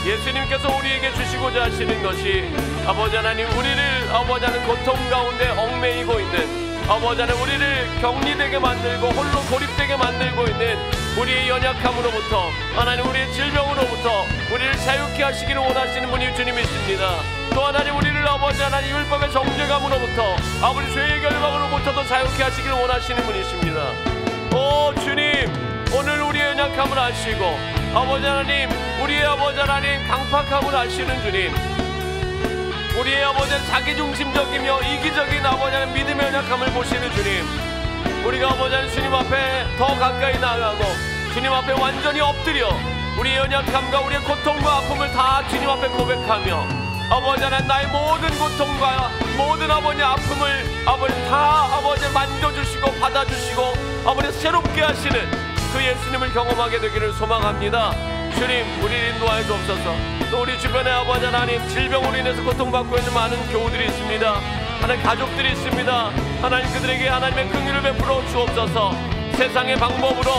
예수님께서 우리에게 주시고자 하시는 것이 아버지 하나님, 우리를 아버지 하나님 고통 가운데 얽매이고 있는 아버지 하나님, 우리를 격리되게 만들고 홀로 고립되게 만들고 있는 우리의 연약함으로부터 하나님, 우리의 질병으로부터 우리를 자유케 하시기를 원하시는 분이 주님이십니다. 또 하나님, 우리를 아버지 하나님 율법의 정죄감으로부터 아버지 죄의 결박으로부터도 자유케 하시기를 원하시는 분이십니다. 오 주님, 오늘 우리의 연약함을 아시고 아버지 하나님, 우리의 아버지 하나님 강팍함을 아시는 주님, 우리의 아버지는 자기중심적이며 이기적인 아버지 하나님 믿음의 연약함을 보시는 주님, 우리가 아버지 하나님 주님 앞에 더 가까이 나아가고 주님 앞에 완전히 엎드려 우리의 연약함과 우리의 고통과 아픔을 다 주님 앞에 고백하며 아버지 하나님, 나의 모든 고통과 모든 아버지 아픔을 아버지 다 아버지 만져주시고 받아주시고 아버지 새롭게 하시는 그 예수님을 경험하게 되기를 소망합니다. 주님, 우리를 인도하여 주옵소서. 또 우리 주변에 아버지 하나님, 질병으로 인해서 고통받고 있는 많은 교우들이 있습니다. 하나님, 가족들이 있습니다. 하나님, 그들에게 하나님의 긍휼을 베풀어 주옵소서. 세상의 방법으로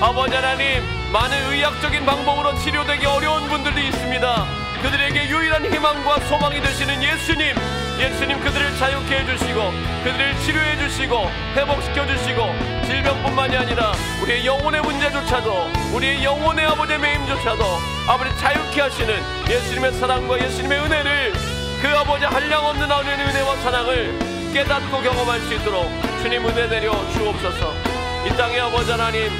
아버지 하나님, 많은 의학적인 방법으로 치료되기 어려운 분들도 있습니다. 그들에게 유일한 희망과 소망이 되시는 예수님, 예수님, 그들을 자유케 해주시고 그들을 치료해 주시고 회복시켜 주시고, 질병뿐만이 아니라 우리의 영혼의 문제조차도, 우리의 영혼의 아버지의 매임조차도 아버지 자유케 하시는 예수님의 사랑과 예수님의 은혜를, 그 아버지 한량없는 하나님의 은혜와 사랑을 깨닫고 경험할 수 있도록 주님 은혜 내려 주옵소서. 이 땅의 아버지 하나님,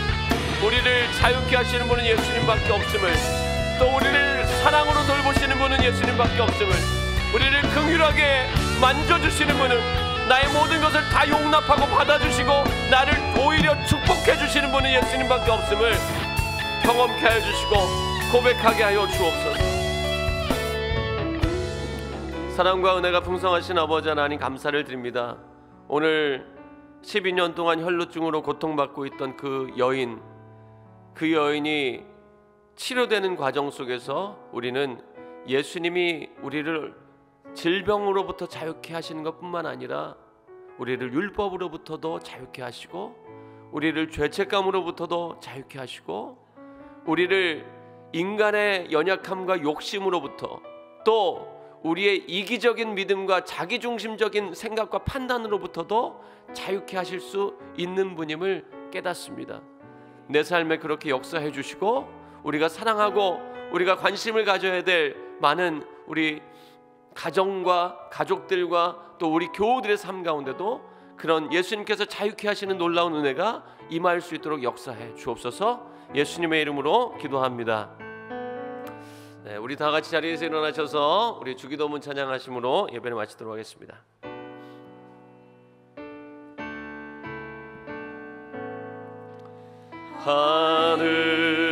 우리를 자유케 하시는 분은 예수님밖에 없음을, 또 우리를 사랑으로 돌보시는 분은 예수님밖에 없음을, 우리를 긍휼하게 만져주시는 분은, 나의 모든 것을 다 용납하고 받아주시고 나를 오히려 축복해 주시는 분은 예수님밖에 없음을 경험케 하여 주시고 고백하게 하여 주옵소서. 사랑과 은혜가 풍성하신 아버지 하나님, 감사를 드립니다. 오늘 12년 동안 혈루증으로 고통받고 있던 그 여인이 치료되는 과정 속에서 우리는 예수님이 우리를 질병으로부터 자유케 하시는 것뿐만 아니라 우리를 율법으로부터도 자유케 하시고, 우리를 죄책감으로부터도 자유케 하시고, 우리를 인간의 연약함과 욕심으로부터, 또 우리의 이기적인 믿음과 자기중심적인 생각과 판단으로부터도 자유케 하실 수 있는 분임을 깨닫습니다. 내 삶에 그렇게 역사해 주시고, 우리가 사랑하고 우리가 관심을 가져야 될 많은 우리 가정과 가족들과 또 우리 교우들의 삶 가운데도 그런 예수님께서 자유케 하시는 놀라운 은혜가 임할 수 있도록 역사해 주옵소서. 예수님의 이름으로 기도합니다. 네, 우리 다 같이 자리에서 일어나셔서 우리 주기도문 찬양하심으로 예배를 마치도록 하겠습니다. 하늘